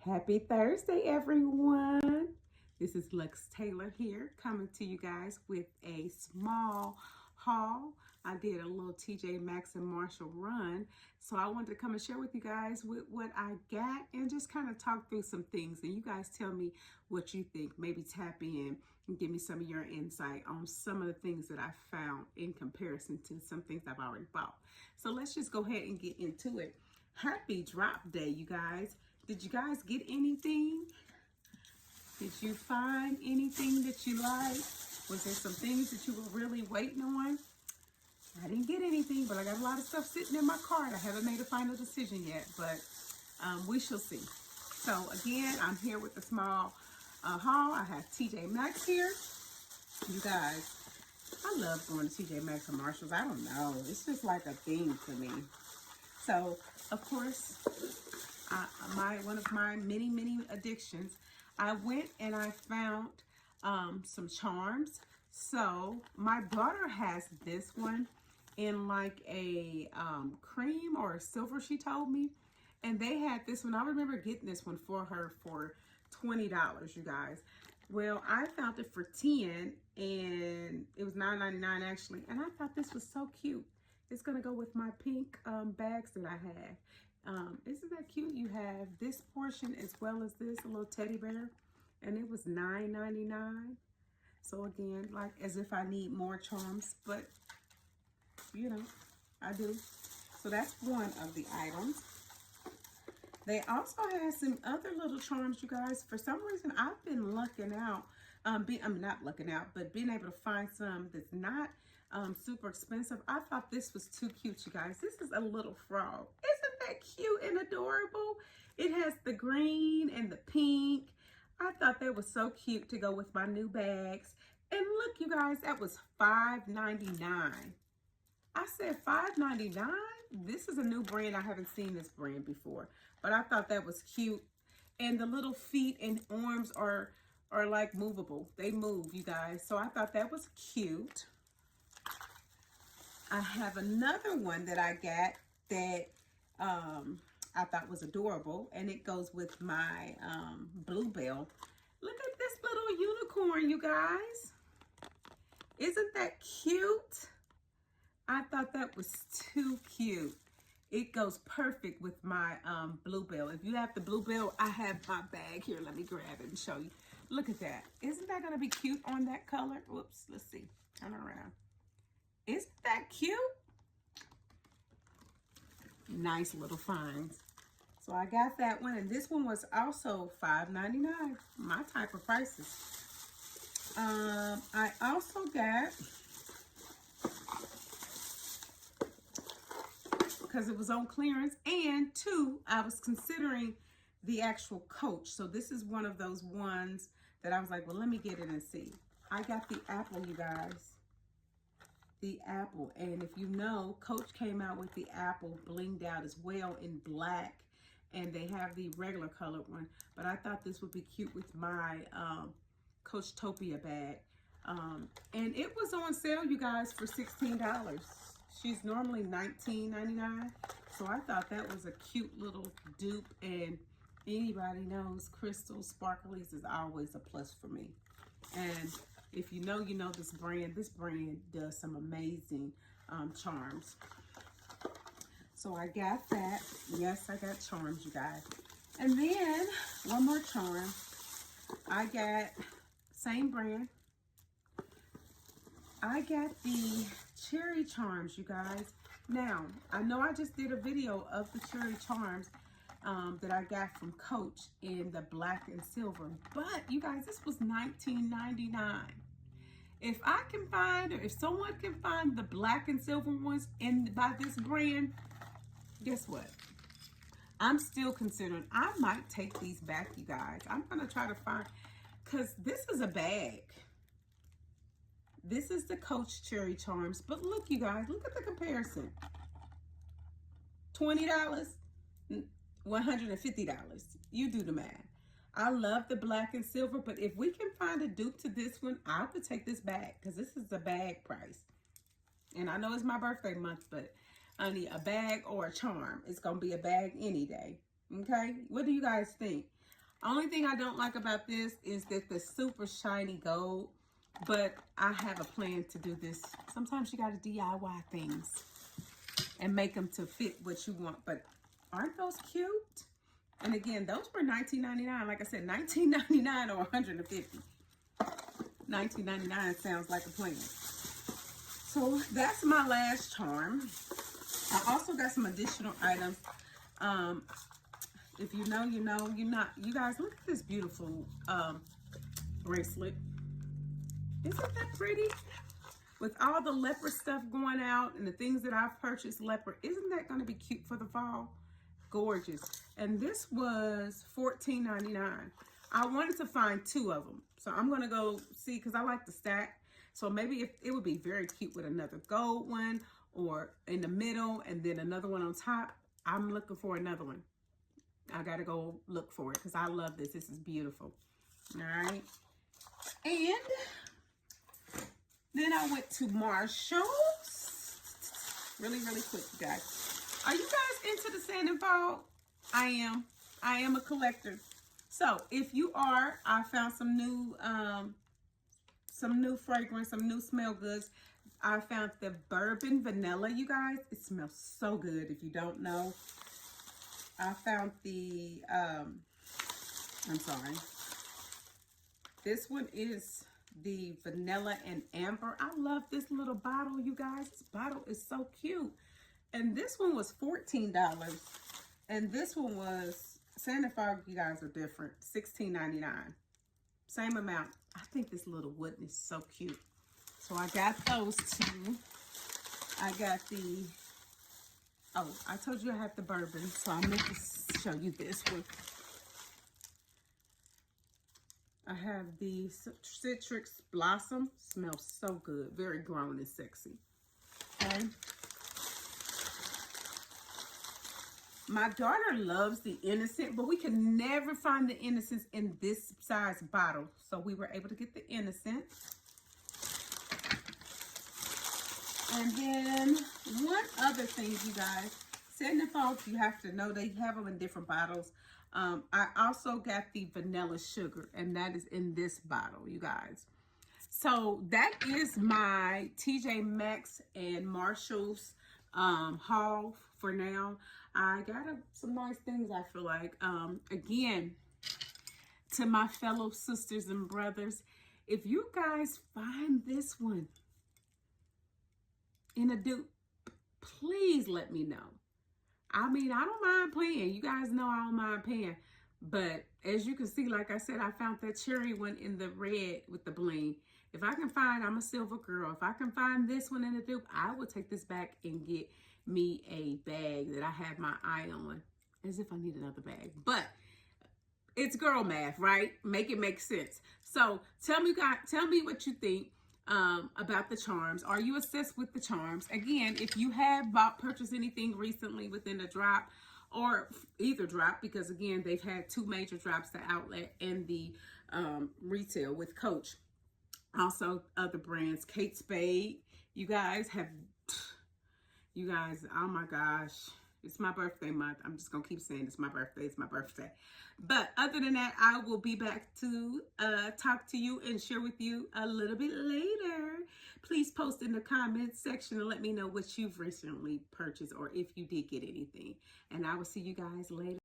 Happy Thursday, everyone. This is Lux Taylor here, coming to you guys with a small haul. I did a little TJMaxx and Marshall run, so I wanted to come and share with you guys what I got and just kind of talk through some things. And you guys tell me what you think. Maybe tap in and give me some of your insight on some of the things that I found in comparison to some things I've already bought. So let's just go ahead and get into it. Happy drop day, you guys. Did you guys get anything? Did you find anything that you like? Was there some things that you were really waiting on? I didn't get anything, but I got a lot of stuff sitting in my cart. I haven't made a final decision yet, but we shall see. So again, I'm here with a small haul. I have TJMaxx here. You guys, I love going to TJMaxx and Marshalls. I don't know. It's just like a thing to me. So, of course, one of my many addictions, I went and I found some charms. So my daughter has this one in like a cream or a silver, she told me, and they had this one. I remember getting this one for her for $20, you guys. Well, I found it for $10 and it was $9.99 actually, and I thought this was so cute. It's gonna go with my pink bags that I have. Isn't that cute? You have this portion as well as this, a little teddy bear, and it was $9.99. So again, like as if I need more charms, but you know, I do. So that's one of the items. They also have some other little charms, you guys. For some reason, I've been lucking out. Not lucking out, but being able to find some that's not super expensive. I thought this was too cute, you guys. This is a little frog. Isn't that cute and adorable? It has the green and the pink. I thought that was so cute to go with my new bags. And look, you guys, that was $5.99. I said $5.99? This is a new brand. I haven't seen this brand before, but I thought that was cute. And the little feet and arms are like movable. They move, you guys. So I thought that was cute. I have another one that I got that I thought was adorable, and it goes with my bluebell. Look at this little unicorn, you guys. Isn't that cute? I thought that was too cute. It goes perfect with my bluebell. If you have the bluebell, I have my bag here. Let me grab it and show you. Look at that. Isn't that going to be cute on that color? Whoops, let's see. Turn around. Isn't that cute? Nice little finds. So I got that one, and this one was also $5.99. My type of prices. I also got, because it was on clearance, and two, I was considering the actual Coach. So this is one of those ones that I was like, well, let me get it and see. I got the apple, you guys. The apple. And if you know, Coach came out with the apple blinged out as well in black, and they have the regular colored one, but I thought this would be cute with my Coachtopia bag. And it was on sale, you guys, for $16. She's normally $19.99, so I thought that was a cute little dupe. And anybody knows crystals, sparklies is always a plus for me. And if you know, you know this brand. This brand does some amazing charms. So I got that. Yes, I got charms, you guys. And then one more charm. I got, same brand. I got the cherry charms, you guys. Now, I know I just did a video of the cherry charms that I got from Coach in the black and silver. But you guys, this was $19.99. If I can find, or if someone can find the black and silver ones by this brand, guess what? I'm still considering, I might take these back, you guys. I'm going to try to find, because this is a bag. This is the Coach cherry charms. But look, you guys, look at the comparison. $20, $150. You do the math. I love the black and silver, but if we can find a dupe to this one, I have to take this back, because this is a bag price. And I know it's my birthday month, but honey, a bag or a charm, it's going to be a bag any day. Okay? What do you guys think? Only thing I don't like about this is that the super shiny gold, but I have a plan to do this. Sometimes you got to DIY things and make them to fit what you want. But aren't those cute? And again, those were $19.99. Like I said, $19.99 or $150. $19.99 sounds like a plan. So that's my last charm. I also got some additional items. If you know, you know. You guys, look at this beautiful bracelet. Isn't that pretty? With all the leopard stuff going out and the things that I've purchased leopard, isn't that going to be cute for the fall? Gorgeous. And this was $14.99. I wanted to find 2 of them. So I'm going to go see, because I like to stack. So maybe if it would be very cute with another gold one or in the middle and then another one on top. I'm looking for another one. I got to go look for it because I love this. This is beautiful. All right. And then I went to Marshalls. Really, really quick, you guys. Are you guys into the sand and fall? I am. I am a collector. So if you are, I found some new fragrance, some new smell goods. I found the bourbon vanilla, you guys. It smells so good if you don't know. I found the, I'm sorry. This one is the vanilla and amber. I love this little bottle, you guys. This bottle is so cute. And this one was $14. And this one was, Sand and Fog, you guys are different, $16.99. Same amount. I think this little wooden is so cute. So I got those 2. I got the, oh, I told you I have the bourbon, so I meant to show you this one. I have the Citrus Blossom. Smells so good. Very grown and sexy. Okay. My daughter loves the Innocent, but we can never find the Innocence in this size bottle. So we were able to get the Innocent. And then one other thing, you guys. Sand and Fog, you have to know they have them in different bottles. I also got the vanilla sugar, and that is in this bottle, you guys. So that is my TJMaxx and Marshalls haul for now. I got some nice things, I feel like. Again, to my fellow sisters and brothers, if you guys find this one in a dupe, please let me know. I mean, I don't mind paying. You guys know I don't mind paying. But as you can see, like I said, I found that cherry one in the red with the bling. If I can find, I'm a silver girl. If I can find this one in a dupe, I will take this back and get me a bag that I have my eye on. As if I need another bag. But it's girl math, right? Make it make sense. So tell me what you think about the charms. Are you obsessed with the charms? Again, if you have purchased anything recently within a drop or either drop, because again, they've had 2 major drops, the outlet and the retail with Coach. Also other brands, Kate Spade. You guys, oh my gosh. It's my birthday month. I'm just going to keep saying it's my birthday. It's my birthday. But other than that, I will be back to talk to you and share with you a little bit later. Please post in the comments section and let me know what you've recently purchased or if you did get anything. And I will see you guys later.